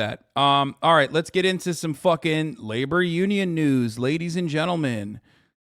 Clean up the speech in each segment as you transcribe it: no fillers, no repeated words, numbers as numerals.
that. All right, let's get into some fucking labor union news, ladies and gentlemen.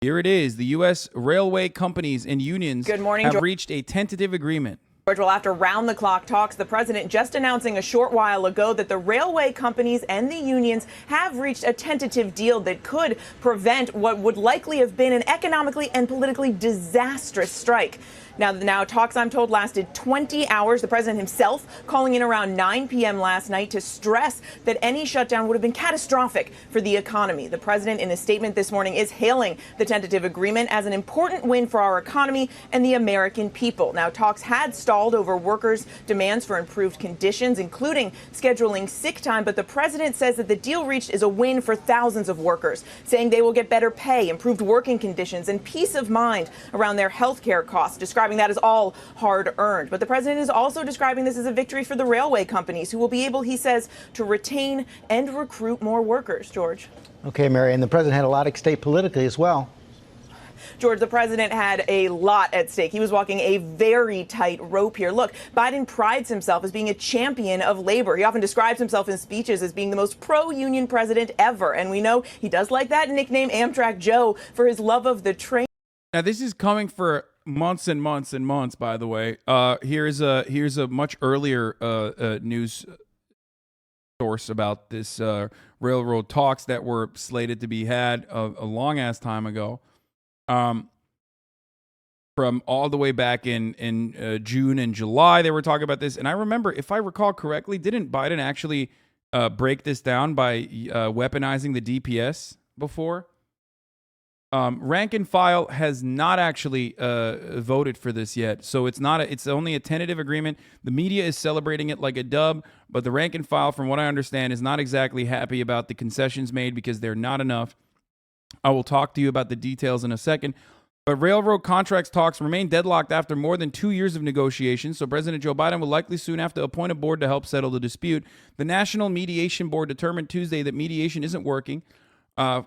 Here it is. The U.S. railway companies and unions Good morning, have George. reached a tentative agreement. Well, after round-the-clock talks, the president just announcing a short while ago that the railway companies and the unions have reached a tentative deal that could prevent what would likely have been an economically and politically disastrous strike. Now, talks, I'm told, lasted 20 hours. The president himself calling in around 9 p.m. last night to stress that any shutdown would have been catastrophic for the economy. The president, in a statement this morning, is hailing the tentative agreement as an important win for our economy and the American people. Now, talks had stalled over workers' demands for improved conditions, including scheduling sick time, but the president says that the deal reached is a win for thousands of workers, saying they will get better pay, improved working conditions, and peace of mind around their health care costs, describing that as all hard-earned. But the president is also describing this as a victory for the railway companies, who will be able, he says, to retain and recruit more workers. George. Okay, Mary, and the president had a lot at stake politically as well. George, the president had a lot at stake. He was walking a very tight rope here. Look, Biden prides himself as being a champion of labor. He often describes himself in speeches as being the most pro-union president ever. And we know he does like that nickname, Amtrak Joe, for his love of the train. Now, this is coming for months and months and months, by the way. Here's a much earlier news source about this railroad talks that were slated to be had a long-ass time ago. From all the way back in June and July, they were talking about this. And I remember, if I recall correctly, didn't Biden actually break this down by weaponizing the DPS before? Rank and file has not actually voted for this yet, so it's only a tentative agreement. The media is celebrating it like a dub, but the rank and file, from what I understand, is not exactly happy about the concessions made because they're not enough. I will talk to you about the details in a second. But railroad contracts talks remain deadlocked after more than 2 years of negotiations, so President Joe Biden will likely soon have to appoint a board to help settle the dispute. The National Mediation Board determined Tuesday that mediation isn't working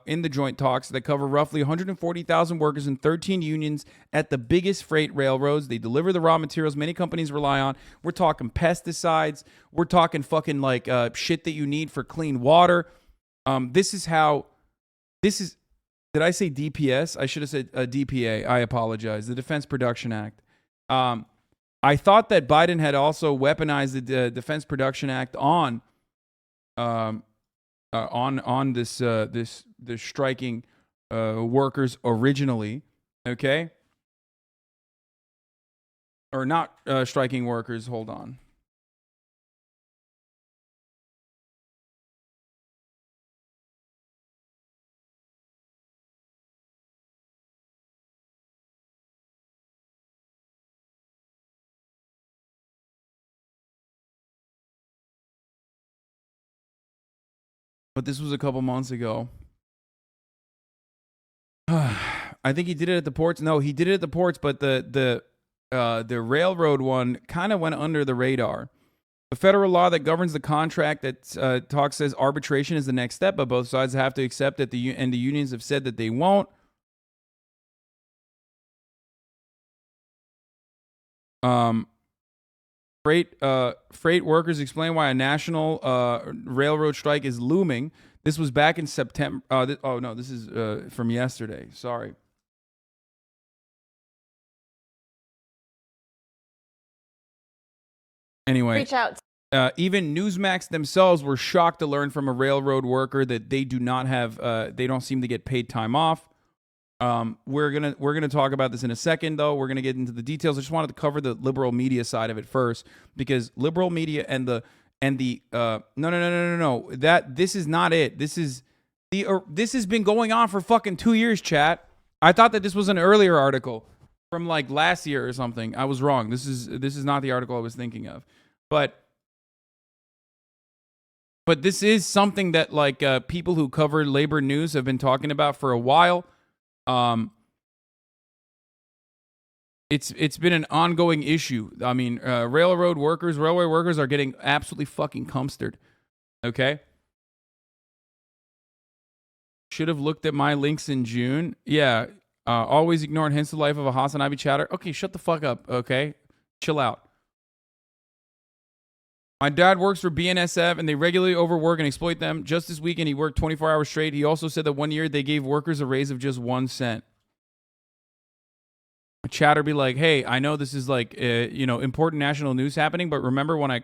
in the joint talks that cover roughly 140,000 workers and 13 unions at the biggest freight railroads. They deliver the raw materials many companies rely on. We're talking pesticides. We're talking fucking like shit that you need for clean water. Did I say DPS? I should have said DPA. I apologize. The Defense Production Act. I thought that Biden had also weaponized the Defense Production Act on this striking workers originally. Okay, or not striking workers. Hold on. But this was a couple months ago. I think he did it at the ports. No, he did it at the ports, but the railroad one kind of went under the radar. The federal law that governs the contract that talks says arbitration is the next step, but both sides have to accept that the unions have said that they won't. Freight workers explain why a national railroad strike is looming. This was back in September. This is from yesterday. Sorry. Anyway, Reach out. Even Newsmax themselves were shocked to learn from a railroad worker that they do not have. They don't seem to get paid time off. We're gonna talk about this in a second, though. We're gonna get into the details. I just wanted to cover the liberal media side of it first, because liberal media and the no. That this is not it. This has been going on for fucking 2 years, chat. I thought that this was an earlier article from like last year or something. I was wrong. This is not the article I was thinking of, but this is something that like people who cover labor news have been talking about for a while. It's been an ongoing issue. I mean, railway workers are getting absolutely fucking cumstered. Okay. Should have looked at my links in June. Yeah. Always ignored hints of life of a HasanAbi chatter. Okay, shut the fuck up. Okay, chill out. My dad works for BNSF, and they regularly overwork and exploit them. Just this weekend, he worked 24 hours straight. He also said that one year they gave workers a raise of just 1 cent. Chatter be like, hey, I know this is like, important national news happening, but remember when I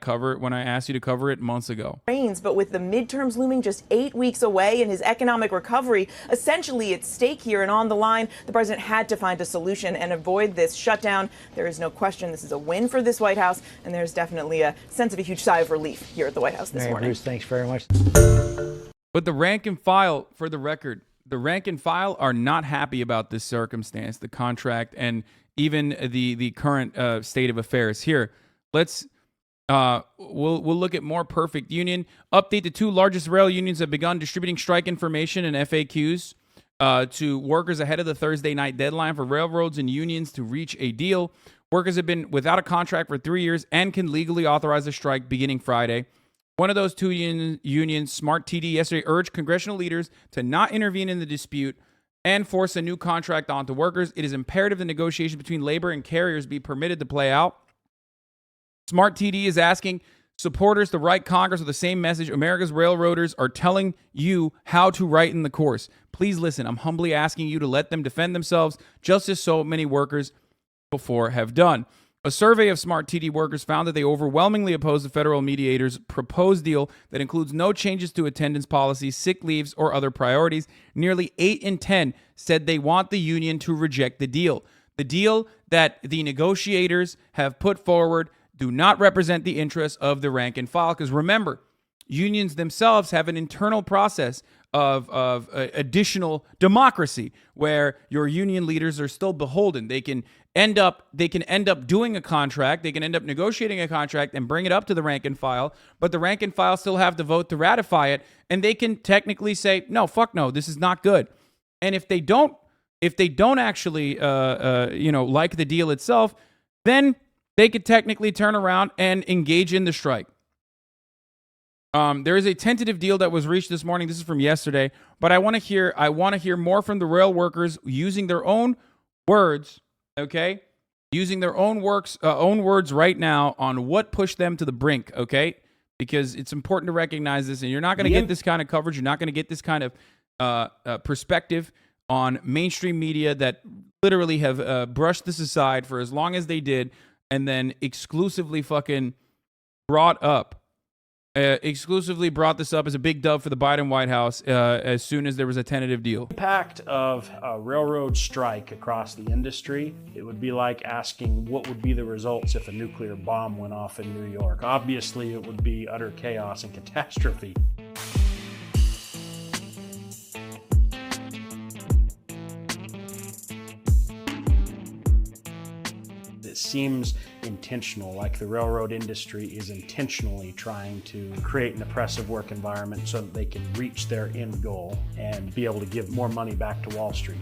asked you to cover it months ago. But with the midterms looming just 8 weeks away and his economic recovery essentially at stake here and on the line, the president had to find a solution and avoid this shutdown. There is no question this is a win for this White House, and there's definitely a sense of a huge sigh of relief here at the White House this morning. Bruce, thanks very much. But the rank and file, for the record, the rank and file are not happy about this circumstance, the contract, and even the current state of affairs. Here, let's we'll look at more perfect union. Update: the two largest rail unions have begun distributing strike information and FAQs to workers ahead of the Thursday night deadline for railroads and unions to reach a deal. Workers have been without a contract for 3 years and can legally authorize a strike beginning Friday. One of those two unions, Smart TD, yesterday urged congressional leaders to not intervene in the dispute and force a new contract onto workers. It is imperative the negotiations between labor and carriers be permitted to play out. Smart TD is asking supporters to write Congress with the same message. America's railroaders are telling you how to write in the course. Please listen. I'm humbly asking you to let them defend themselves, just as so many workers before have done. A survey of Smart TD workers found that they overwhelmingly oppose the federal mediator's proposed deal that includes no changes to attendance policies, sick leaves, or other priorities. Nearly 8 in 10 said they want the union to reject the deal. The deal that the negotiators have put forward do not represent the interests of the rank and file. Because remember, unions themselves have an internal process of additional democracy where your union leaders are still beholden. They can end up doing a contract. They can end up negotiating a contract and bring it up to the rank and file, but the rank and file still have to vote to ratify it. And they can technically say, no, fuck no, this is not good. And if they don't actually, like the deal itself, then they could technically turn around and engage in the strike. There is a tentative deal that was reached this morning. This is from yesterday, but I want to hear more from the rail workers using their own words. Okay, using their own words right now on what pushed them to the brink. Okay, because it's important to recognize this, and you're not going to get this kind of coverage. You're not going to get this kind of perspective on mainstream media that literally have brushed this aside for as long as they did, and then exclusively brought this up as a big dub for the Biden White House as soon as there was a tentative deal. Impact of a railroad strike across the industry, it would be like asking what would be the results if a nuclear bomb went off in New York. Obviously, it would be utter chaos and catastrophe. It seems intentional, like the railroad industry is intentionally trying to create an oppressive work environment so that they can reach their end goal and be able to give more money back to Wall Street.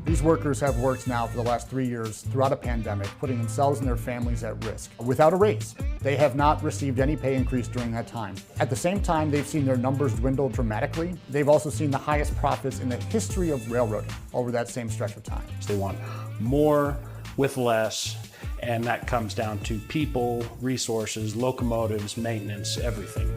These workers have worked now for the last 3 years throughout a pandemic, putting themselves and their families at risk without a raise. They have not received any pay increase during that time. At the same time, they've seen their numbers dwindle dramatically. They've also seen the highest profits in the history of railroading over that same stretch of time. They want more with less, and that comes down to people, resources, locomotives, maintenance, everything.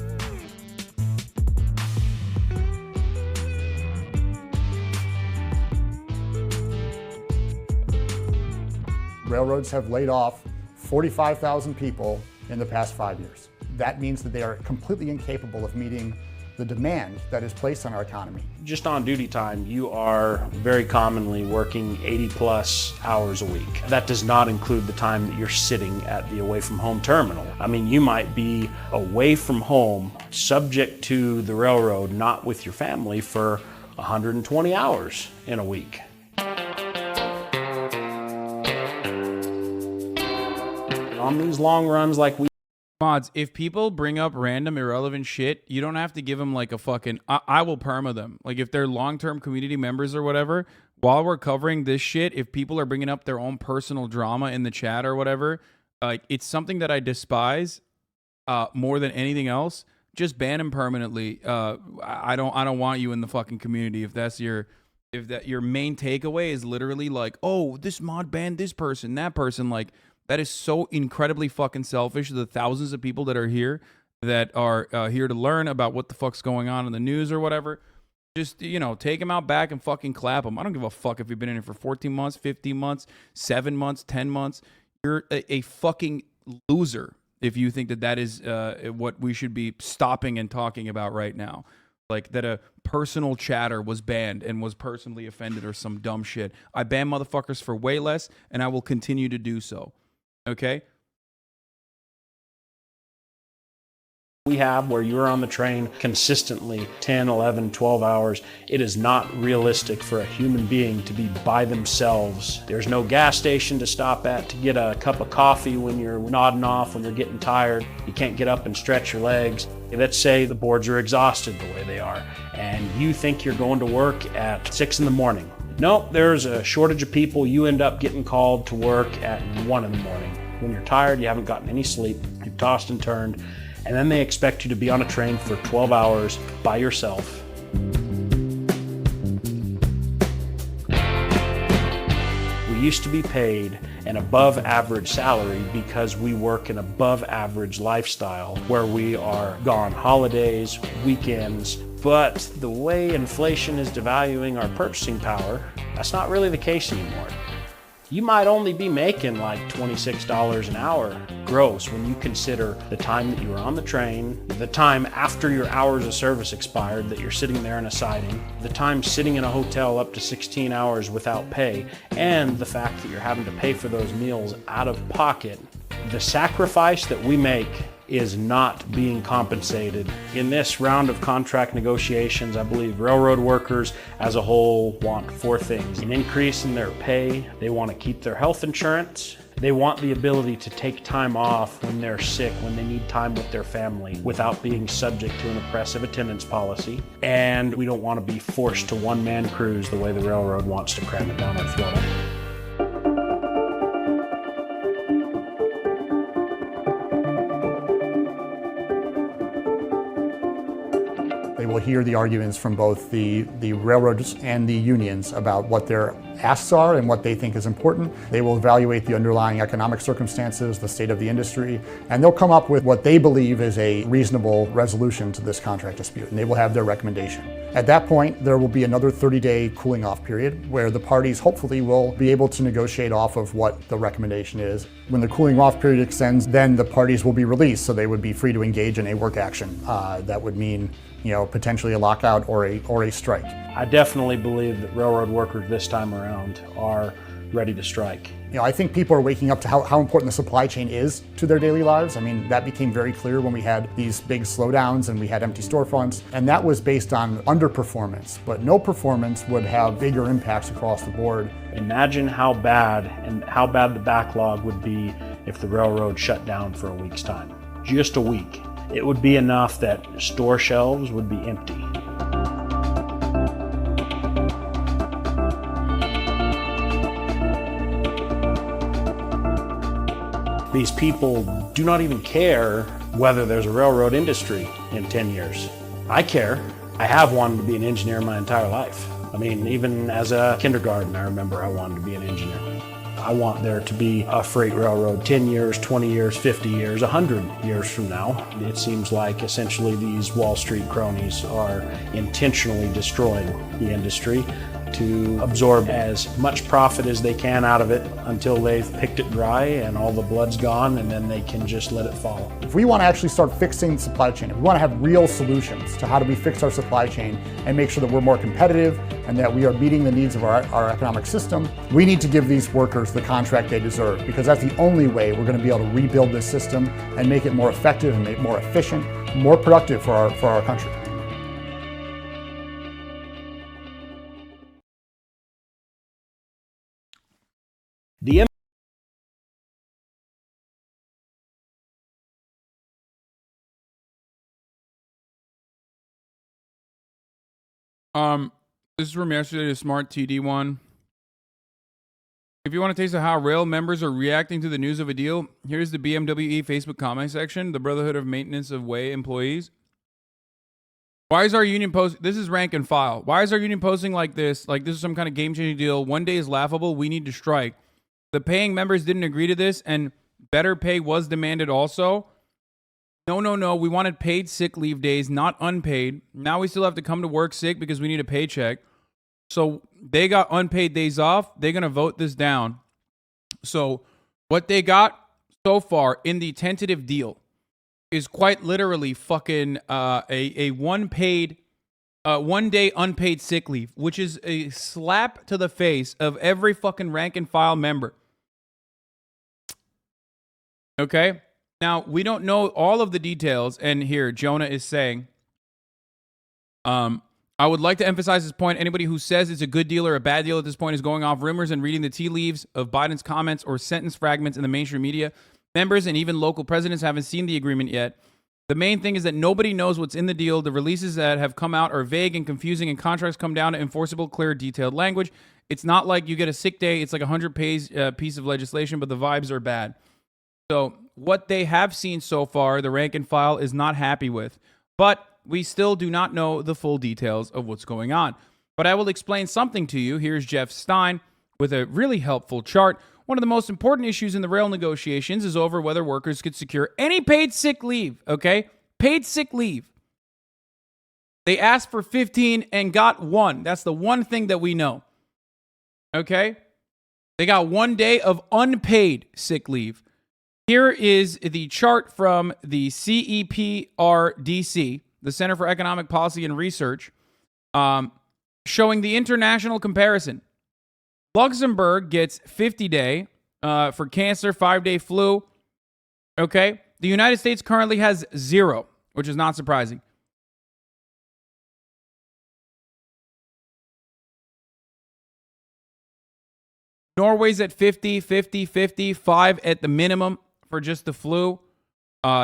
Railroads have laid off 45,000 people in the past 5 years. That means that they are completely incapable of meeting the demand that is placed on our economy. Just on duty time, you are very commonly working 80+ hours a week. That does not include the time that you're sitting at the away from home terminal. I mean, you might be away from home, subject to the railroad, not with your family, for 120 hours in a week. On these long runs like we Mods, if people bring up random irrelevant shit, you don't have to give them like a fucking I will perma them. Like if they're long-term community members or whatever, while we're covering this shit, if people are bringing up their own personal drama in the chat or whatever, it's something that I despise more than anything else. Just ban them permanently. I don't want you in the fucking community if that's your if that your main takeaway is literally like, oh, this mod banned this person, that person, like that is so incredibly fucking selfish. The thousands of people that are here that are here to learn about what the fuck's going on in the news or whatever. Just, take them out back and fucking clap them. I don't give a fuck if you've been in here for 14 months, 15 months, 7 months, 10 months. You're a fucking loser if you think that is what we should be stopping and talking about right now. Like that a personal chatter was banned and was personally offended or some dumb shit. I ban motherfuckers for way less, and I will continue to do so. Okay? We have where you're on the train consistently 10, 11, 12 hours. It is not realistic for a human being to be by themselves. There's no gas station to stop at to get a cup of coffee when you're nodding off, when you're getting tired. You can't get up and stretch your legs. Let's say the boards are exhausted the way they are, and you think you're going to work at 6 in the morning. Nope, there's a shortage of people. You end up getting called to work at 1 in the morning. When you're tired, you haven't gotten any sleep, you've tossed and turned, and then they expect you to be on a train for 12 hours by yourself. We used to be paid an above average salary because we work an above average lifestyle where we are gone holidays, weekends, but the way inflation is devaluing our purchasing power, that's not really the case anymore. You might only be making like $26 an hour gross when you consider the time that you were on the train, the time after your hours of service expired that you're sitting there in a siding, the time sitting in a hotel up to 16 hours without pay, and the fact that you're having to pay for those meals out of pocket. The sacrifice that we make is not being compensated. In this round of contract negotiations, I believe railroad workers as a whole want 4 things. An increase in their pay, they want to keep their health insurance, they want the ability to take time off when they're sick, when they need time with their family without being subject to an oppressive attendance policy, and we don't want to be forced to one-man crews the way the railroad wants to cram it down our throat. They will hear the arguments from both the railroads and the unions about what their asks are and what they think is important. They will evaluate the underlying economic circumstances, the state of the industry, and they'll come up with what they believe is a reasonable resolution to this contract dispute, and they will have their recommendation. At that point, there will be another 30-day cooling off period where the parties hopefully will be able to negotiate off of what the recommendation is. When the cooling off period extends, then the parties will be released, so they would be free to engage in a work action. That would mean potentially a lockout or a strike. I definitely believe that railroad workers this time around are ready to strike. I think people are waking up to how important the supply chain is to their daily lives. I mean, that became very clear when we had these big slowdowns and we had empty storefronts, and that was based on underperformance. But no performance would have bigger impacts across the board. Imagine how bad the backlog would be if the railroad shut down for a week's time. Just a week. It would be enough that store shelves would be empty. These people do not even care whether there's a railroad industry in 10 years. I care. I have wanted to be an engineer my entire life. I mean, even as a kindergarten, I remember I wanted to be an engineer. I want there to be a freight railroad 10 years, 20 years, 50 years, 100 years from now. It seems like essentially these Wall Street cronies are intentionally destroying the industry to absorb as much profit as they can out of it until they've picked it dry and all the blood's gone, and then they can just let it fall. If we want to actually start fixing the supply chain, if we want to have real solutions to how do we fix our supply chain and make sure that we're more competitive and that we are meeting the needs of our economic system, we need to give these workers the contract they deserve, because that's the only way we're going to be able to rebuild this system and make it more effective and make it more efficient, more productive for our country. This is from yesterday, the Smart TD one. If you want to taste of how rail members are reacting to the news of a deal, here's the BMWE Facebook comment section, the Brotherhood of Maintenance of Way employees. Why is our union post? This is rank and file. Why is our union posting like this? Like this is some kind of game-changing deal. One day is laughable. We need to strike. The paying members didn't agree to this, and better pay was demanded also. No. We wanted paid sick leave days, not unpaid. Now we still have to come to work sick because we need a paycheck. So they got unpaid days off. They're going to vote this down. So what they got so far in the tentative deal is quite literally fucking a one day unpaid sick leave, which is a slap to the face of every fucking rank and file member. Okay? Now, we don't know all of the details, and here, Jonah is saying, I would like to emphasize this point. Anybody who says it's a good deal or a bad deal at this point is going off rumors and reading the tea leaves of Biden's comments or sentence fragments in the mainstream media. Members and even local presidents haven't seen the agreement yet. The main thing is that nobody knows what's in the deal. The releases that have come out are vague and confusing, and contracts come down to enforceable, clear, detailed language. It's not like you get a sick day. It's like a 100-page piece of legislation, but the vibes are bad. So what they have seen so far, the rank and file is not happy with. But we still do not know the full details of what's going on. But I will explain something to you. Here's Jeff Stein with a really helpful chart. One of the most important issues in the rail negotiations is over whether workers could secure any paid sick leave, okay? Paid sick leave. They asked for 15 and got 1. That's the one thing that we know, okay? They got 1 day of unpaid sick leave. Here is the chart from the CEPRDC, the Center for Economic Policy and Research, showing the international comparison. Luxembourg gets 50-day for cancer, 5-day flu. Okay. The United States currently has 0, which is not surprising. Norway's at 50, 5 at the minimum for just the flu.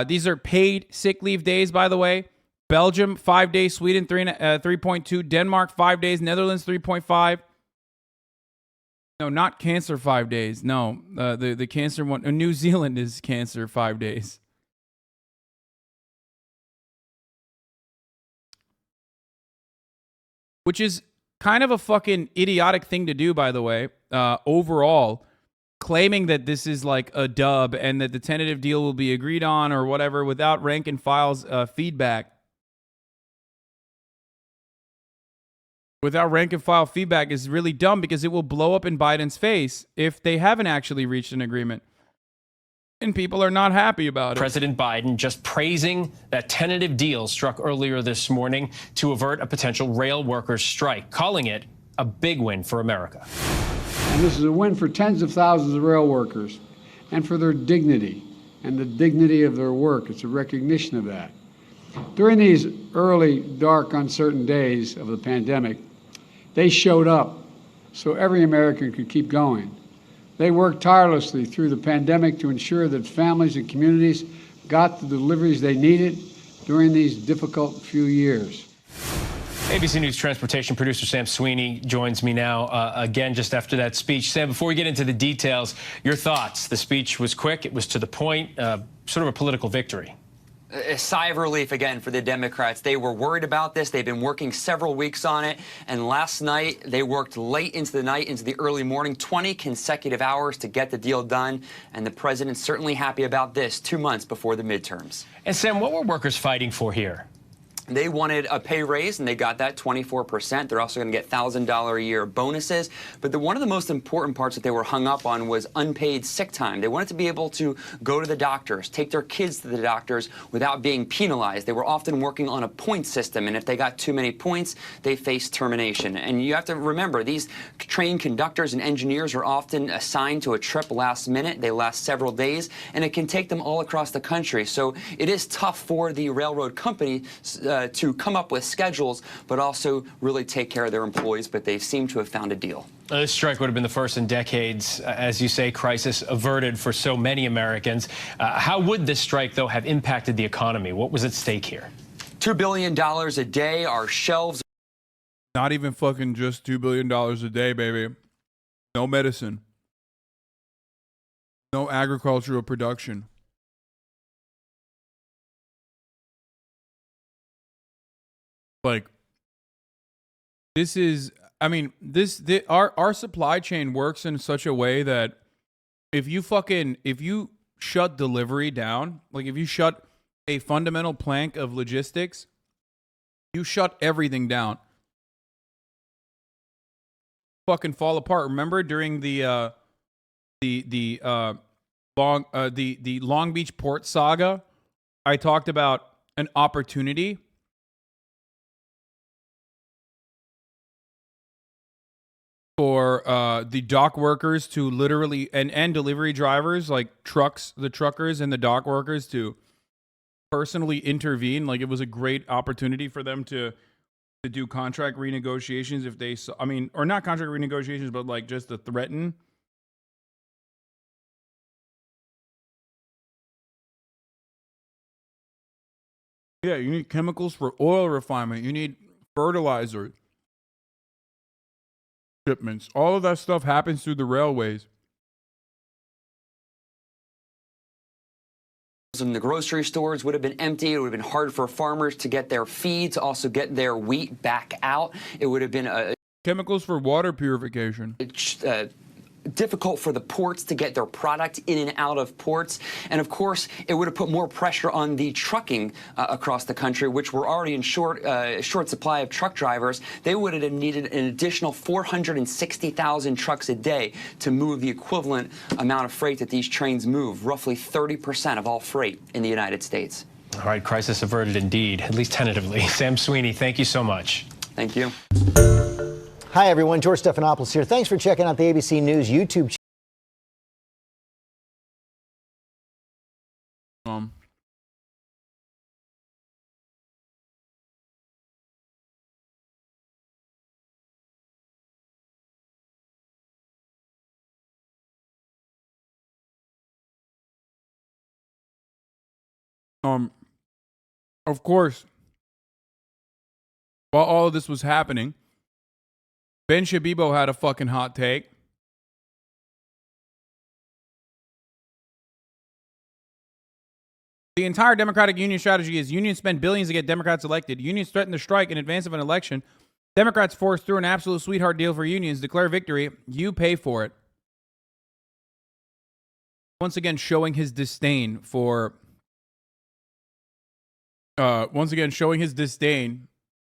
These are paid sick leave days, by the way. Belgium, 5 days. Sweden, 3.2. Denmark, 5 days. Netherlands, 3.5. No, not cancer 5 days. No, the cancer one. New Zealand is cancer 5 days. Which is kind of a fucking idiotic thing to do, by the way. Overall, claiming that this is like a dub and that the tentative deal will be agreed on or whatever without rank and file's feedback. Without rank and file feedback is really dumb because it will blow up in Biden's face if they haven't actually reached an agreement. And people are not happy about it. President Biden just praising that tentative deal struck earlier this morning to avert a potential rail workers' strike, calling it a big win for America. And this is a win for tens of thousands of rail workers and for their dignity and the dignity of their work. It's a recognition of that. During these early, dark, uncertain days of the pandemic, they showed up so every American could keep going. They worked tirelessly through the pandemic to ensure that families and communities got the deliveries they needed during these difficult few years. ABC News transportation producer Sam Sweeney joins me now again just after that speech. Sam, before we get into the details, your thoughts. The speech was quick. It was to the point, sort of a political victory. A sigh of relief again for the Democrats. They were worried about this. They've been working several weeks on it. And last night, they worked late into the night, into the early morning, 20 consecutive hours to get the deal done. And the president's certainly happy about this 2 months before the midterms. And Sam, what were workers fighting for here? They wanted a pay raise, and they got that 24%. They're also going to get $1,000 a year bonuses. But one of the most important parts that they were hung up on was unpaid sick time. They wanted to be able to go to the doctors, take their kids to the doctors without being penalized. They were often working on a point system, and if they got too many points, they faced termination. And you have to remember, these train conductors and engineers are often assigned to a trip last minute. They last several days, and it can take them all across the country. So it is tough for the railroad company to come up with schedules, but also really take care of their employees. But they seem to have found a deal. This strike would have been the first in decades, as you say, crisis averted for so many Americans. How would this strike, though, have impacted the economy? What was at stake here? $2 billion a day. Our shelves. Not even fucking just $2 billion a day, baby. No medicine. No agricultural production. Like, this is, I mean, our supply chain works in such a way that if you shut delivery down, like if you shut a fundamental plank of logistics, you shut everything down. Fucking fall apart. Remember during the Long Beach port saga, I talked about an opportunity for the dock workers to literally and delivery drivers, like the truckers and the dock workers, to personally intervene. Like, it was a great opportunity for them to do contract renegotiations if they saw, I mean, or not contract renegotiations, but like just to threaten. Yeah, you need chemicals for oil refinement. You need fertilizer shipments. All of that stuff happens through the railways. In the grocery stores would have been empty. It would have been hard for farmers to get their feed, to also get their wheat back out. It would have been chemicals for water purification. Difficult for the ports to get their product in and out of ports. And of course, it would have put more pressure on the trucking across the country, which were already in short supply of truck drivers. They would have needed an additional 460,000 trucks a day to move the equivalent amount of freight that these trains move, roughly 30% of all freight in the United States. All right, crisis averted indeed, at least tentatively. Sam Sweeney, thank you so much. Thank you. Hi, everyone. George Stephanopoulos here. Thanks for checking out the ABC News YouTube channel. Of course, while all of this was happening, Ben Shabibo had a fucking hot take. The entire Democratic union strategy is unions spend billions to get Democrats elected. Unions threaten to strike in advance of an election. Democrats force through an absolute sweetheart deal for unions. Declare victory. You pay for it. Once again, showing his disdain for...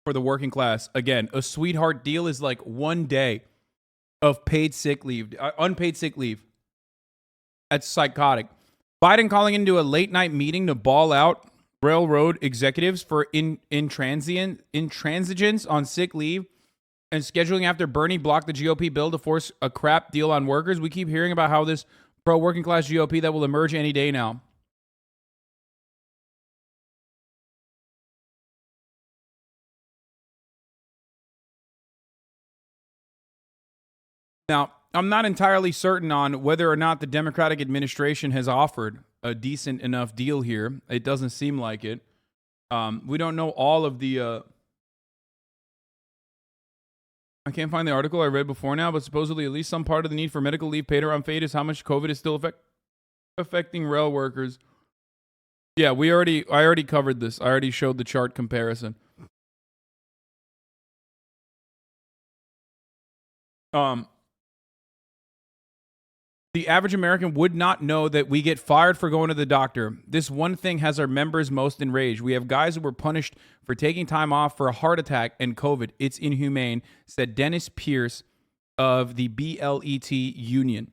for the working class. Again, a sweetheart deal is like 1 day of paid sick leave, unpaid sick leave. That's psychotic. Biden calling into a late night meeting to ball out railroad executives for intransigence on sick leave and scheduling after Bernie blocked the GOP bill to force a crap deal on workers. We keep hearing about how this pro-working class GOP that will emerge any day now. Now, I'm not entirely certain on whether or not the Democratic administration has offered a decent enough deal here. It doesn't seem like it. We don't know all of the... I can't find the article I read before now, but supposedly at least some part of the need for medical leave paid or unpaid is how much COVID is still affecting rail workers. Yeah, I already covered this. I already showed the chart comparison. The average American would not know that we get fired for going to the doctor. This one thing has our members most enraged. We have guys who were punished for taking time off for a heart attack and COVID. It's inhumane, said Dennis Pierce of the BLET union.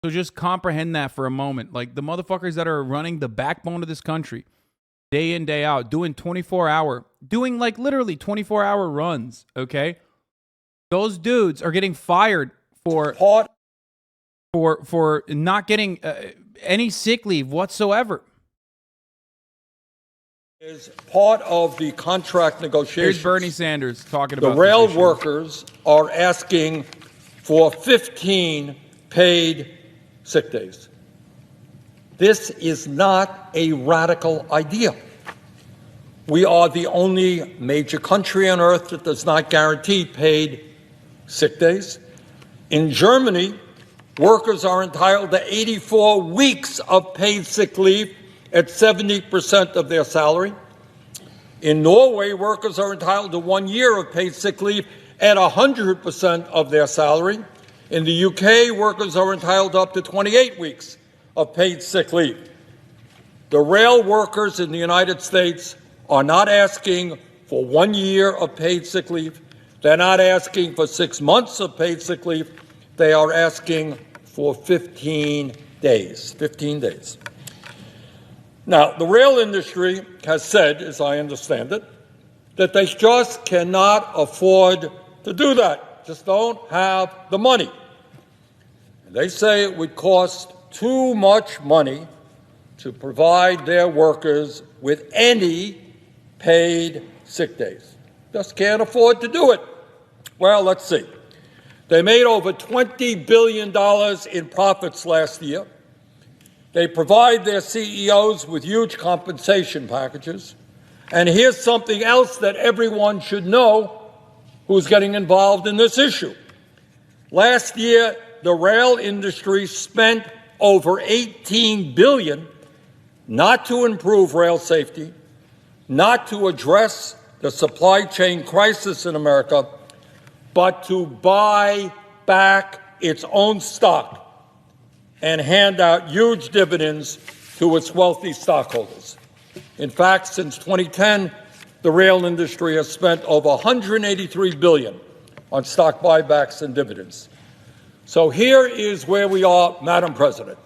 So just comprehend that for a moment. Like, the motherfuckers that are running the backbone of this country, day in, day out, doing like literally 24-hour runs, okay? Those dudes are getting fired for not getting any sick leave whatsoever. Is part of the contract negotiations. Here's Bernie Sanders talking about the rail workers are asking for 15 paid sick days. This is not a radical idea. We are the only major country on earth that does not guarantee paid sick days. In Germany, workers are entitled to 84 weeks of paid sick leave at 70% of their salary. In Norway, workers are entitled to 1 year of paid sick leave at 100% of their salary. In the UK, workers are entitled to up to 28 weeks of paid sick leave. The rail workers in the United States are not asking for 1 year of paid sick leave. They're not asking for 6 months of paid sick leave. They are asking for 15 days. 15 days. Now, the rail industry has said, as I understand it, that they just cannot afford to do that, just don't have the money. And they say it would cost too much money to provide their workers with any paid sick days. Just can't afford to do it. Well, let's see. They made over $20 billion in profits last year. They provide their CEOs with huge compensation packages. And here's something else that everyone should know who's getting involved in this issue. Last year, the rail industry spent over $18 billion not to improve rail safety, not to address the supply chain crisis in America, but to buy back its own stock and hand out huge dividends to its wealthy stockholders. In fact, since 2010, the rail industry has spent over $183 billion on stock buybacks and dividends. So here is where we are, Madam President.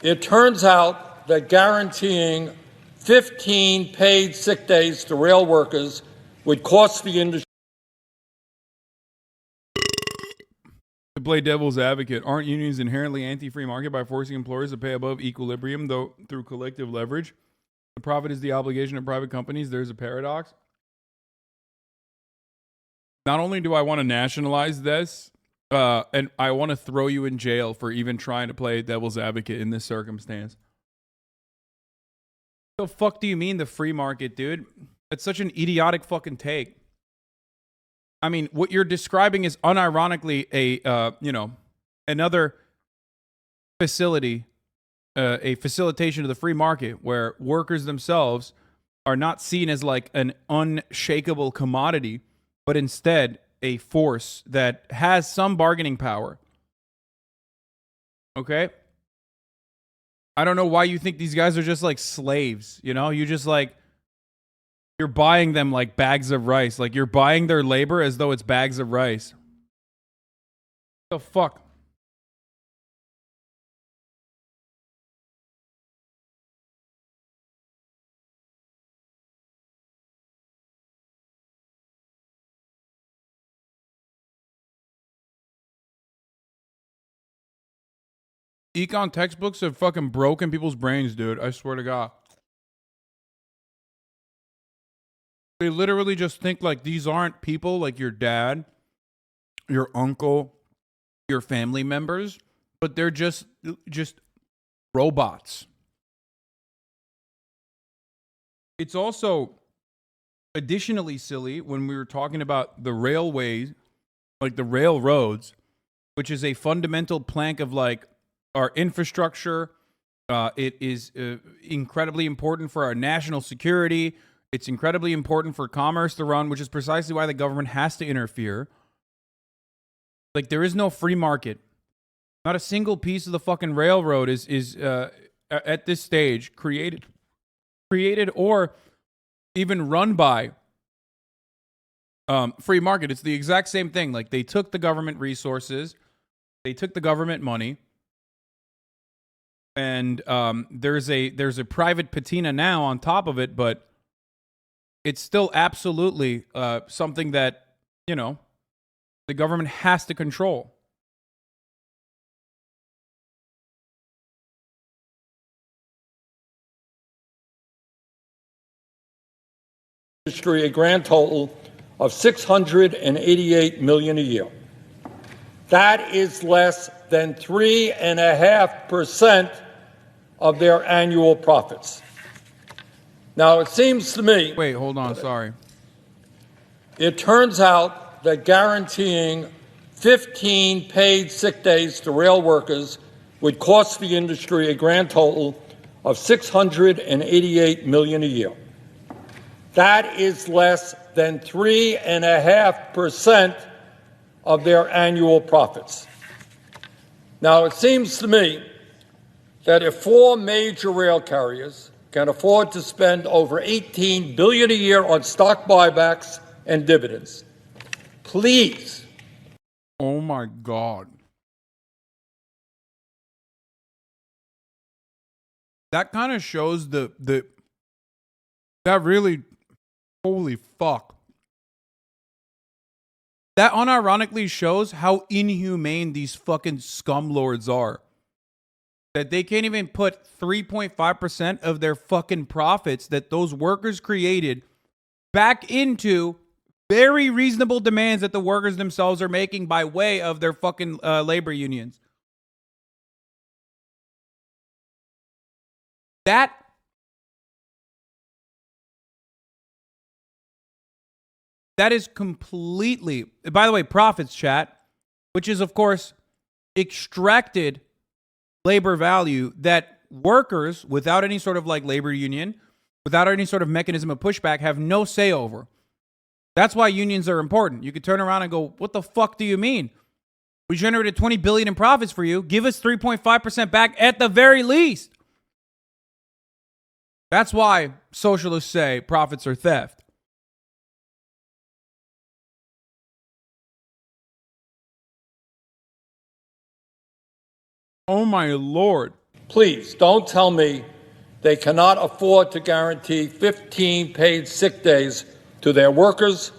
It turns out that guaranteeing 15 paid sick days to rail workers would cost the industry. To play devil's advocate, aren't unions inherently anti-free market by forcing employers to pay above equilibrium, though through collective leverage? The profit is the obligation of private companies. There's a paradox. Not only do I want to nationalize this, and I want to throw you in jail for even trying to play devil's advocate in this circumstance. What the fuck do you mean the free market, dude? That's such an idiotic fucking take. I mean, what you're describing is unironically another facility, a facilitation of the free market where workers themselves are not seen as like an unshakable commodity, but instead a force that has some bargaining power. Okay? I don't know why you think these guys are just like slaves, you know? You just like, you're buying them like bags of rice. Like you're buying their labor as though it's bags of rice. What the fuck? Econ textbooks have fucking broken people's brains, dude. I swear to God. They literally just think like these aren't people like your dad, your uncle, your family members, but they're just robots. It's also additionally silly when we were talking about the railways, like the railroads, which is a fundamental plank of like our infrastructure. It is incredibly important for our national security. It's incredibly important for commerce to run, which is precisely why the government has to interfere. Like, there is no free market. Not a single piece of the fucking railroad is at this stage created or even run by free market. It's the exact same thing. Like, they took the government resources, they took the government money, and there's a private patina now on top of it, but it's still absolutely something that, you know, the government has to control. Industry a grand total of $688 million a year. That is less than 3.5% of their annual profits. Now, it seems to me... Wait, hold on, sorry. It turns out that guaranteeing 15 paid sick days to rail workers would cost the industry a grand total of $688 million a year. That is less than 3.5% of their annual profits. Now, it seems to me that if 4 major rail carriers can afford to spend over $18 billion a year on stock buybacks and dividends, please. Oh my God. That kind of shows that really, holy fuck. That unironically shows how inhumane these fucking scumlords are. That they can't even put 3.5% of their fucking profits that those workers created back into very reasonable demands that the workers themselves are making by way of their fucking labor unions. That is completely, by the way, profits, chat, which is, of course, extracted labor value that workers, without any sort of like labor union, without any sort of mechanism of pushback, have no say over. That's why unions are important. You could turn around and go, what the fuck do you mean? We generated $20 billion in profits for you. Give us 3.5% back at the very least. That's why socialists say profits are theft. Oh my Lord. Please don't tell me they cannot afford to guarantee 15 paid sick days to their workers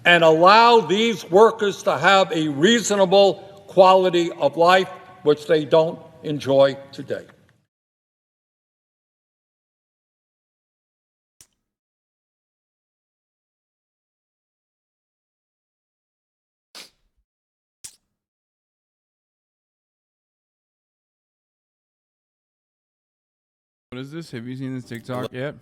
and allow these workers to have a reasonable quality of life, which they don't enjoy today. What is this? Have you seen this TikTok yet?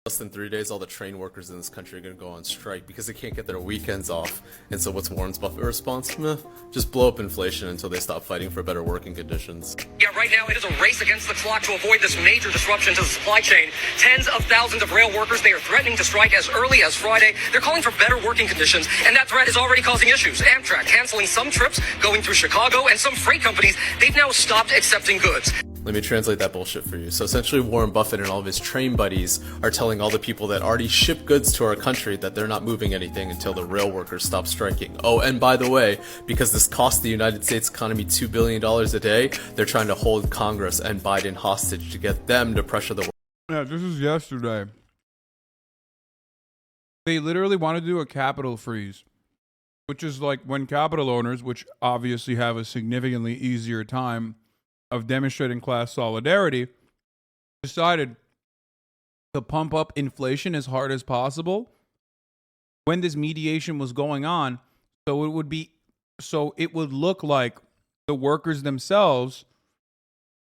Less than 3 days, all the train workers in this country are going to go on strike because they can't get their weekends off. And so what's Warren Buffett's response? Meh, just blow up inflation until they stop fighting for better working conditions. Yeah, right now it is a race against the clock to avoid this major disruption to the supply chain. Tens of thousands of rail workers, they are threatening to strike as early as Friday. They're calling for better working conditions, and that threat is already causing issues. Amtrak canceling some trips going through Chicago, and some freight companies, they've now stopped accepting goods. Let me translate that bullshit for you. So essentially Warren Buffett and all of his train buddies are telling all the people that already ship goods to our country that they're not moving anything until the rail workers stop striking. Oh, and by the way, because this costs the United States economy $2 billion a day, they're trying to hold Congress and Biden hostage to get them to pressure the... Yeah, this is yesterday. They literally want to do a capital freeze, which is like when capital owners, which obviously have a significantly easier time of demonstrating class solidarity, decided to pump up inflation as hard as possible when this mediation was going on, so it would look like the workers themselves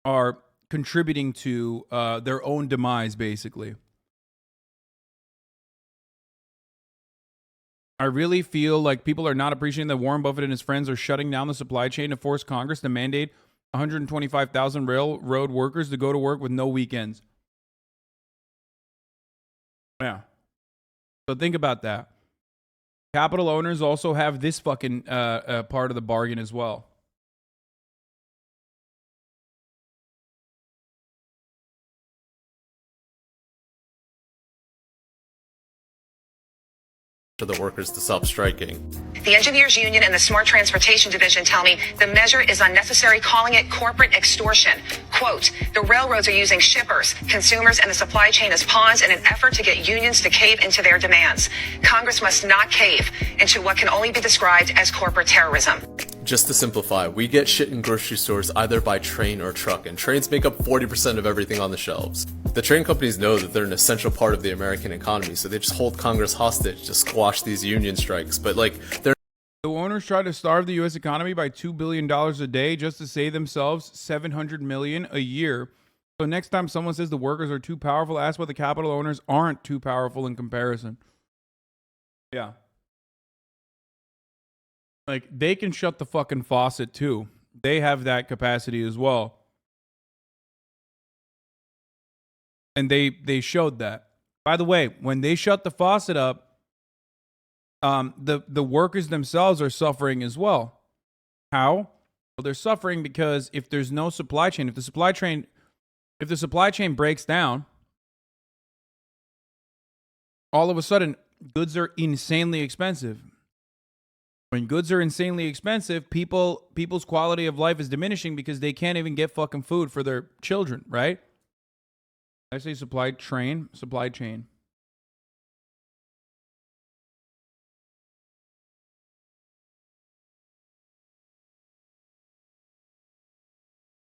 are contributing to their own demise, basically. I really feel like people are not appreciating that Warren Buffett and his friends are shutting down the supply chain to force Congress to mandate 125,000 railroad workers to go to work with no weekends. Yeah. So think about that. Capital owners also have this fucking part of the bargain as well. ...for the workers to stop striking. The Engineers Union and the Smart Transportation Division tell me the measure is unnecessary, calling it corporate extortion. Quote, the railroads are using shippers, consumers, and the supply chain as pawns in an effort to get unions to cave into their demands. Congress must not cave into what can only be described as corporate terrorism. Just to simplify, we get shit in grocery stores either by train or truck, and trains make up 40% of everything on the shelves. The train companies know that they're an essential part of the American economy, so they just hold Congress hostage to squash these union strikes. But like, they're... The owners try to starve the U.S. economy by $2 billion a day just to save themselves $700 million a year. So next time someone says the workers are too powerful, ask why the capital owners aren't too powerful in comparison. Yeah. Like, they can shut the fucking faucet too. They have that capacity as well. And they showed that. By the way, when they shut the faucet up, the workers themselves are suffering as well. How? Well, they're suffering because if there's no supply chain, if the supply chain breaks down, all of a sudden goods are insanely expensive. When goods are insanely expensive, people's quality of life is diminishing because they can't even get fucking food for their children, right? I say supply chain.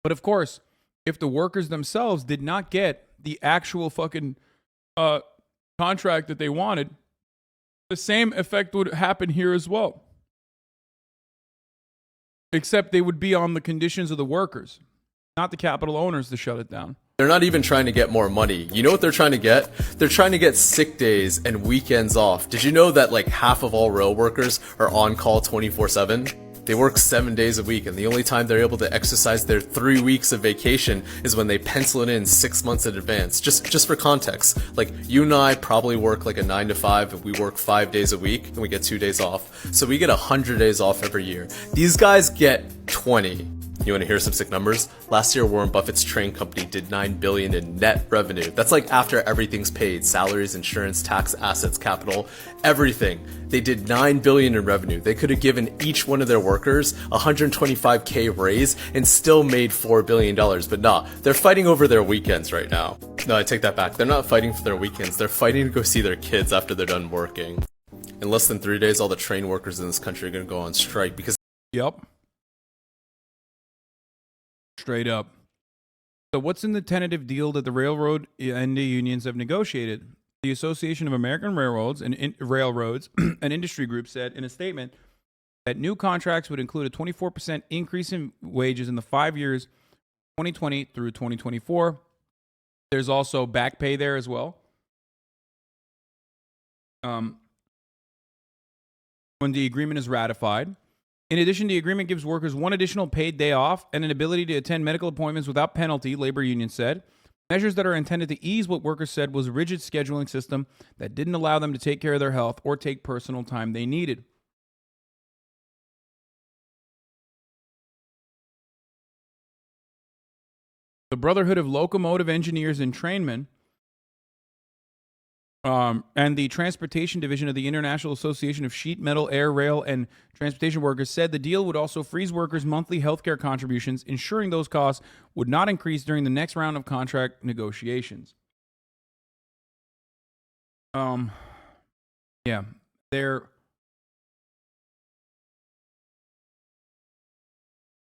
But of course, if the workers themselves did not get the actual fucking contract that they wanted, the same effect would happen here as well. Except they would be on the conditions of the workers, not the capital owners, to shut it down. They're not even trying to get more money. You know what they're trying to get? They're trying to get sick days and weekends off. Did you know that like half of all rail workers are on call 24/7? They work 7 days a week, and the only time they're able to exercise their 3 weeks of vacation is when they pencil it in 6 months in advance. Just for context, like you and I probably work like a 9 to 5, and we work 5 days a week, and we get 2 days off. So we get 100 days off every year. These guys get 20. You want to hear some sick numbers? Last year, Warren Buffett's train company did $9 billion in net revenue. That's like after everything's paid: salaries, insurance, tax, assets, capital, everything. They did $9 billion in revenue. They could have given each one of their workers a $125K raise and still made $4 billion. But nah, they're fighting over their weekends right now. No, I take that back. They're not fighting for their weekends. They're fighting to go see their kids after they're done working. In less than 3 days, all the train workers in this country are going to go on strike because... Yep. Straight up. So what's in the tentative deal that the railroad and the unions have negotiated? The Association of American Railroads and Railroads, an industry group, said in a statement that new contracts would include a 24% increase in wages in the 5 years 2020 through 2024. There's also back pay there as well. When the agreement is ratified. In addition, the agreement gives workers one additional paid day off and an ability to attend medical appointments without penalty, labor union said. Measures that are intended to ease what workers said was a rigid scheduling system that didn't allow them to take care of their health or take personal time they needed. The Brotherhood of Locomotive Engineers and Trainmen and the Transportation Division of the International Association of Sheet Metal, Air, Rail, and Transportation Workers said the deal would also freeze workers' monthly healthcare contributions, ensuring those costs would not increase during the next round of contract negotiations. Yeah, they're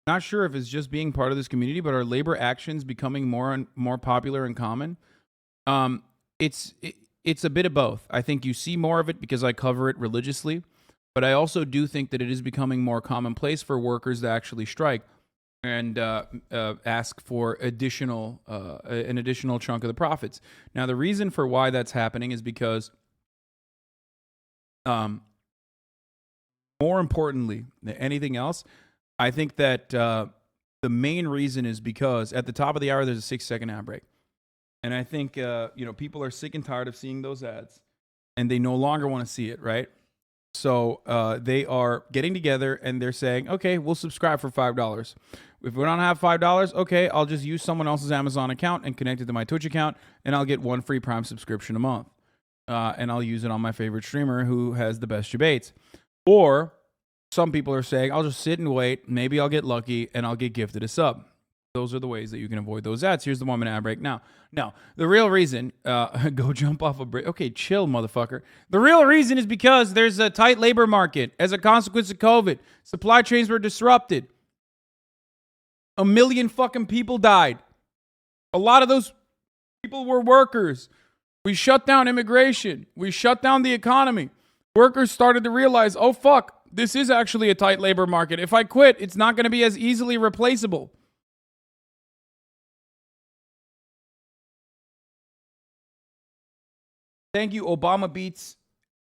not sure if it's just being part of this community, but are labor actions becoming more and more popular and common? It's a bit of both. I think you see more of it because I cover it religiously, but I also do think that it is becoming more commonplace for workers to actually strike and ask for an additional chunk of the profits. Now, the reason for why that's happening is because, more importantly than anything else, I think that the main reason is because at the top of the hour, there's a 6-second ad break. And I think, people are sick and tired of seeing those ads, and they no longer want to see it, right? So they are getting together, and they're saying, okay, we'll subscribe for $5. If we don't have $5, okay, I'll just use someone else's Amazon account and connect it to my Twitch account, and I'll get one free Prime subscription a month. And I'll use it on my favorite streamer who has the best debates. Or some people are saying, I'll just sit and wait. Maybe I'll get lucky, and I'll get gifted a sub. Those are the ways that you can avoid those ads. Here's the 1 minute ad break. Now, the real reason, go jump off a bridge. Okay, chill, motherfucker. The real reason is because there's a tight labor market as a consequence of COVID. Supply chains were disrupted. 1 million fucking people died. A lot of those people were workers. We shut down immigration. We shut down the economy. Workers started to realize, oh, fuck, this is actually a tight labor market. If I quit, it's not going to be as easily replaceable. Thank you, Obama Beats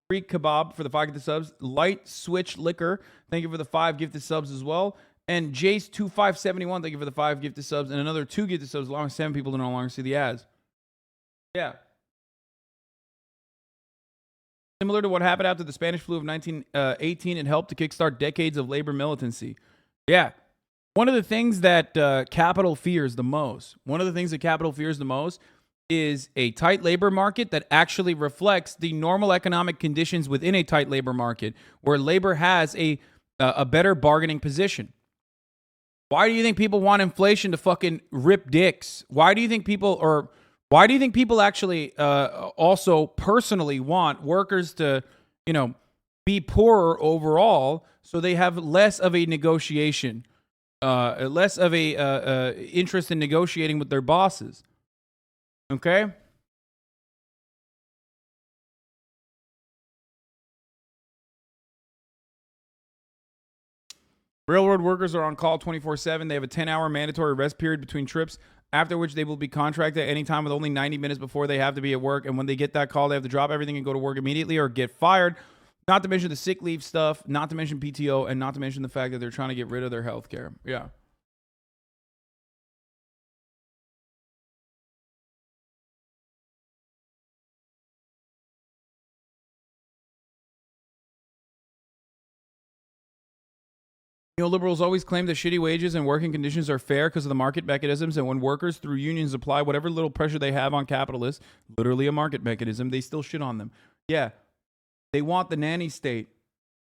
Freak Kebab for the 5 gifted subs. Light Switch Liquor, thank you for the 5 gifted subs as well. And Jace2571, thank you for the 5 gifted subs. And another 2 gifted subs, along with 7 people to no longer see the ads. Yeah. Similar to what happened after the Spanish flu of 1918, it helped to kickstart decades of labor militancy. Yeah. One of the things that capital fears the most, is a tight labor market that actually reflects the normal economic conditions within a tight labor market, where labor has a better bargaining position. Why do you think people want inflation to fucking rip dicks? Why do you think people actually also personally want workers to, be poorer overall, so they have less of a negotiation, less of a interest in negotiating with their bosses? Okay? Railroad workers are on call 24/7. They have a 10-hour mandatory rest period between trips, after which they will be contracted at any time with only 90 minutes before they have to be at work. And when they get that call, they have to drop everything and go to work immediately or get fired. Not to mention the sick leave stuff, not to mention PTO, and not to mention the fact that they're trying to get rid of their health care. Yeah. Neoliberals always claim that shitty wages and working conditions are fair because of the market mechanisms, and when workers through unions apply whatever little pressure they have on capitalists, literally a market mechanism, they still shit on them. Yeah, they want the nanny state.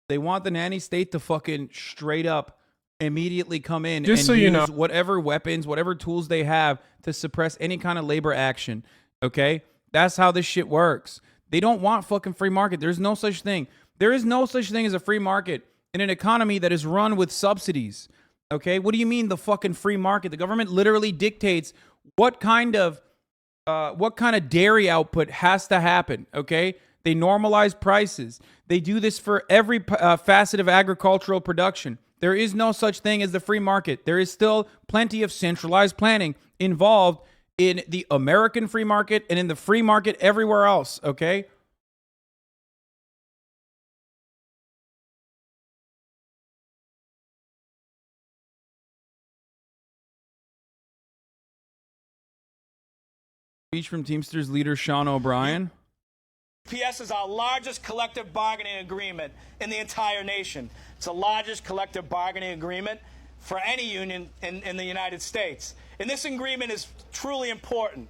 They want the nanny state to fucking straight up immediately come in and use whatever weapons, whatever tools they have to suppress any kind of labor action. Okay? That's how this shit works. They don't want fucking free market. There's no such thing. There is no such thing as a free market in an economy that is run with subsidies. Okay? What do you mean the fucking free market? The government literally dictates what kind of dairy output has to happen. Okay? They normalize prices. They do this for every facet of agricultural production. There is no such thing as the free market. There is still plenty of centralized planning involved in the American free market and in the free market everywhere else. Okay? Speech from Teamsters leader Sean O'Brien. UPS is our largest collective bargaining agreement in the entire nation. It's the largest collective bargaining agreement for any union in the United States. And this agreement is truly important.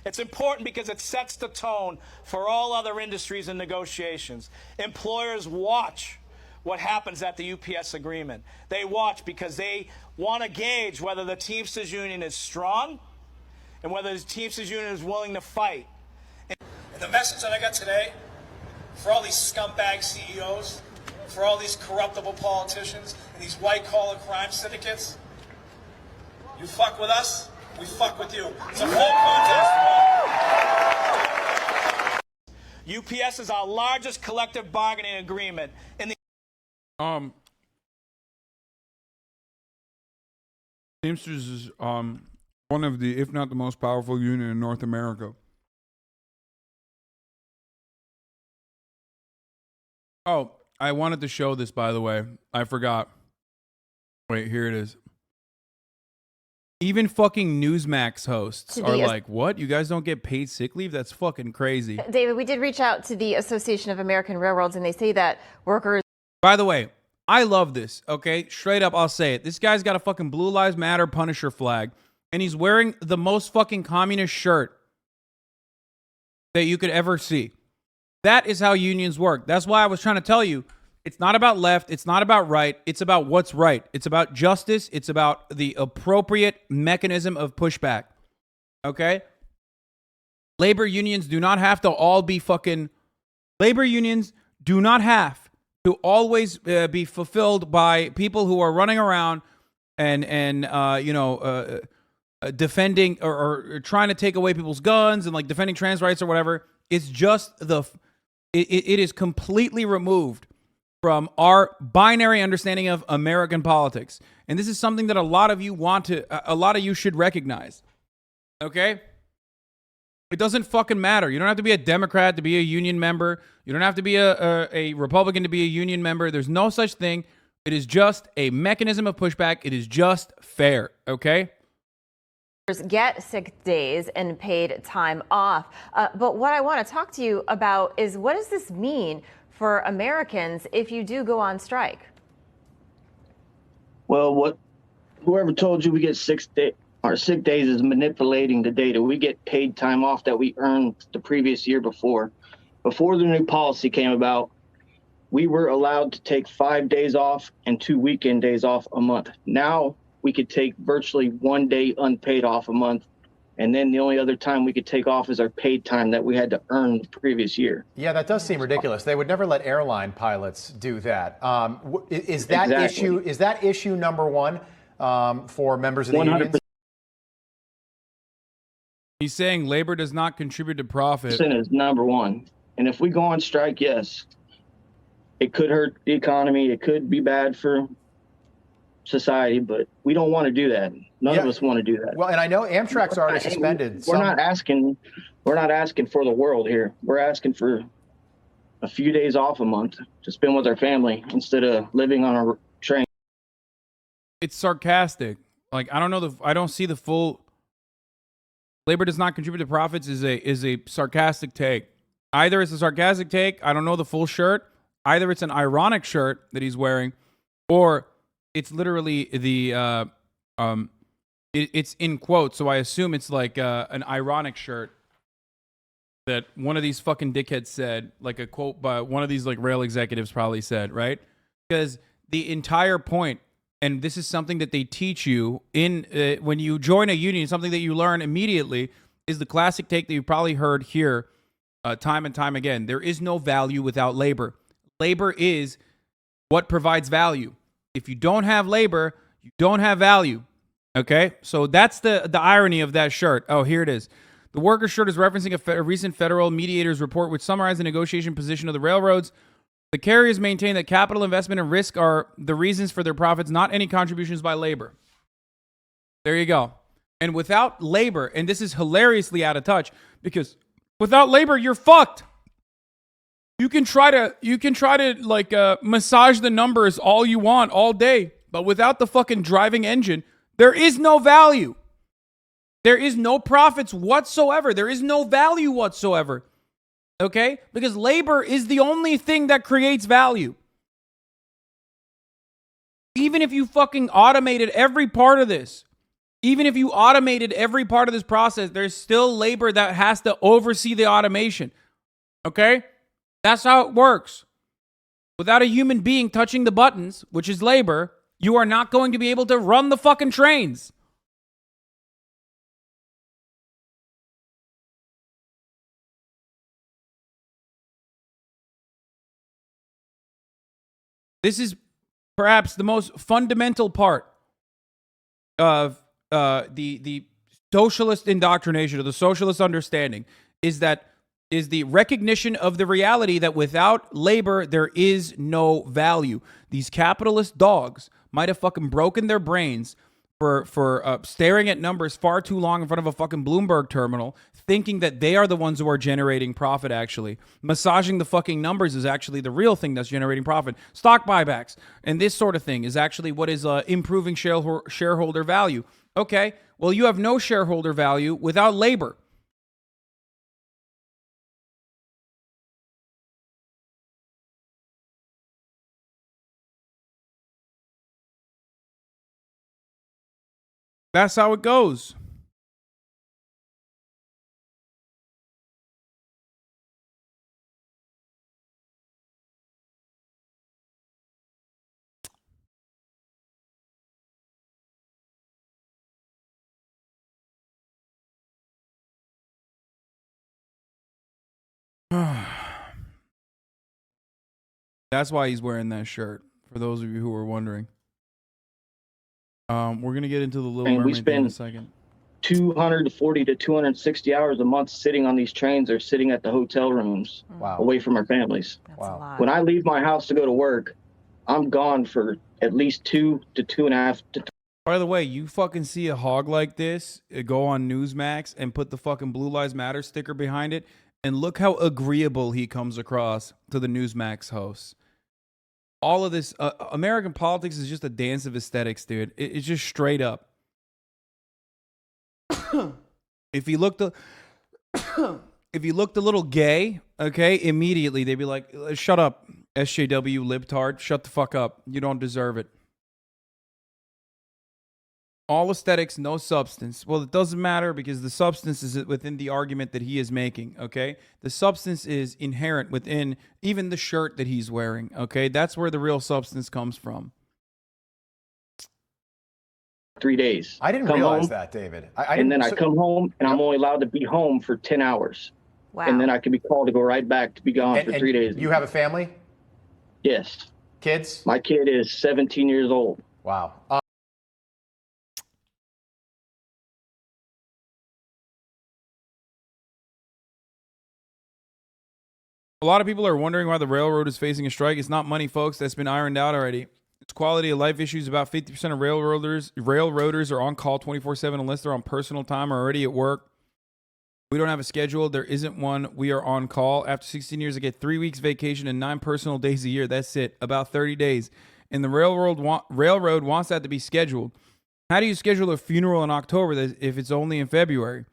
It's important because it sets the tone for all other industries and negotiations. Employers watch what happens at the UPS agreement. They watch because they want to gauge whether the Teamsters union is strong and whether the Teamsters union is willing to fight. And the message that I got today, for all these scumbag CEOs, for all these corruptible politicians, and these white-collar crime syndicates, you fuck with us, we fuck with you. It's a full contest. UPS is our largest collective bargaining agreement in the... Teamsters is one of the, if not the most powerful union in North America. Oh, I wanted to show this, by the way. I forgot. Wait, here it is. Even fucking Newsmax hosts are like, what? You guys don't get paid sick leave? That's fucking crazy. David, we did reach out to the Association of American Railroads, and they say that workers... By the way, I love this, okay? Straight up, I'll say it. This guy's got a fucking Blue Lives Matter Punisher flag, and he's wearing the most fucking communist shirt that you could ever see. That is how unions work. That's why I was trying to tell you, it's not about left, it's not about right, it's about what's right. It's about justice, it's about the appropriate mechanism of pushback. Okay? Labor unions do not have to all be fucking... Labor unions do not have to always be fulfilled by people who are running around and defending or trying to take away people's guns and like defending trans rights or whatever. It's just it is completely removed from our binary understanding of American politics. And this is something that a lot of you should recognize. Okay? It doesn't fucking matter. You don't have to be a Democrat to be a union member. You don't have to be a Republican to be a union member. There's no such thing. It is just a mechanism of pushback. It is just fair. Okay? get sick days and paid time off. But what I want to talk to you about is, what does this mean for Americans if you do go on strike? Well, whoever told you we get our sick days is manipulating the data. We get paid time off that we earned the previous year before. Before the new policy came about, we were allowed to take 5 days off and 2 weekend days off a month. Now we could take virtually 1 day unpaid off a month. And then the only other time we could take off is our paid time that we had to earn the previous year. Yeah, that does seem ridiculous. They would never let airline pilots do that. Is that Exactly. issue number one for members of the 100%. unions? He's saying labor does not contribute to profit. Is number one. And if we go on strike, yes, it could hurt the economy. It could be bad for society, but we don't want to do that. None of us want to do that. Well, and I know Amtrak's already suspended. We're not asking for the world here. We're asking for a few days off a month to spend with our family instead of living on a train. It's sarcastic. Like, I don't see the full. Labor does not contribute to profits is a sarcastic take. Either it's a sarcastic take, I don't know the full shirt. Either it's an ironic shirt that he's wearing, or it's literally the it's in quotes. So I assume it's like an ironic shirt that one of these fucking dickheads said, like a quote by one of these like rail executives probably said, right? Because the entire point, and this is something that they teach you in when you join a union, something that you learn immediately, is the classic take that you've probably heard here time and time again. There is no value without labor. Labor is what provides value. If you don't have labor, you don't have value. Okay? So that's the irony of that shirt. Oh, here it is. The worker shirt is referencing a recent federal mediators report which summarized the negotiation position of the railroads. The carriers maintain that capital investment and risk are the reasons for their profits, not any contributions by labor. There you go. And without labor, and this is hilariously out of touch, because without labor, you're fucked. You can try to like massage the numbers all you want all day, but without the fucking driving engine, there is no value. There is no profits whatsoever. There is no value whatsoever. Okay? Because labor is the only thing that creates value. Even if you fucking automated every part of this, even if you automated every part of this process, there's still labor that has to oversee the automation. Okay? That's how it works. Without a human being touching the buttons, which is labor, you are not going to be able to run the fucking trains. This is perhaps the most fundamental part of the socialist indoctrination or the socialist understanding is the recognition of the reality that without labor, there is no value. These capitalist dogs might have fucking broken their brains for staring at numbers far too long in front of a fucking Bloomberg terminal, thinking that they are the ones who are generating profit, actually. Massaging the fucking numbers is actually the real thing that's generating profit. Stock buybacks and this sort of thing is actually what is improving shareholder value. Okay, well, you have no shareholder value without labor. That's how it goes. That's why he's wearing that shirt, for those of you who were wondering. We're going to get into the Little Mermaid thing in a second. 240 to 260 hours a month sitting on these trains or sitting at the hotel rooms away from our families. Wow. When I leave my house to go to work, I'm gone for at least 2 to 2.5 to. By the way, you fucking see a hog like this, go on Newsmax and put the fucking Blue Lives Matter sticker behind it, and look how agreeable he comes across to the Newsmax hosts. All of this, American politics is just a dance of aesthetics, dude. It's just straight up. if he looked a if he looked a little gay, okay, immediately they'd be like, shut up, SJW libtard, shut the fuck up. You don't deserve it. All aesthetics, no substance. Well, it doesn't matter because the substance is within the argument that he is making, okay? The substance is inherent within even the shirt that he's wearing, okay? That's where the real substance comes from. 3 days. I didn't realize that, David. I come home and I'm only allowed to be home for 10 hours. Wow. And then I can be called to go right back to be gone for 3 days. You have a family? Yes. Kids? My kid is 17 years old. Wow. A lot of people are wondering why the railroad is facing a strike. It's not money, folks. That's been ironed out already. It's quality of life issues. About 50% of railroaders are on call 24/7 unless they're on personal time or already at work. We don't have a schedule. There isn't one. We are on call. After 16 years, I get 3 weeks vacation and 9 personal days a year. That's it. About 30 days. And the railroad wants that to be scheduled. How do you schedule a funeral in October if it's only in February?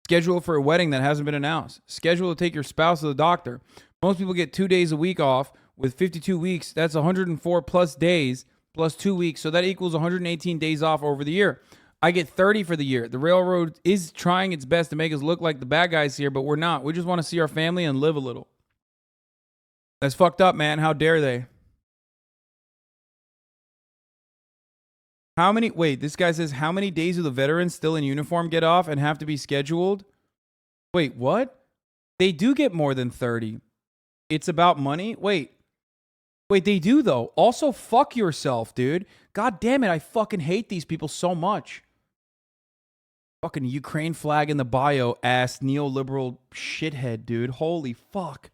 Schedule for a wedding that hasn't been announced. Schedule to take your spouse to the doctor. Most people get 2 days a week off. With 52 weeks, that's 104 plus days plus 2 weeks. So that equals 118 days off over the year. I get 30 for the year. The railroad is trying its best to make us look like the bad guys here, but we're not. We just want to see our family and live a little. That's fucked up, man. How dare they? This guy says, how many days do the veterans still in uniform get off and have to be scheduled? Wait, what? They do get more than 30. It's about money? Wait, they do, though. Also, fuck yourself, dude. God damn it, I fucking hate these people so much. Fucking Ukraine flag in the bio, ass neoliberal shithead, dude. Holy fuck.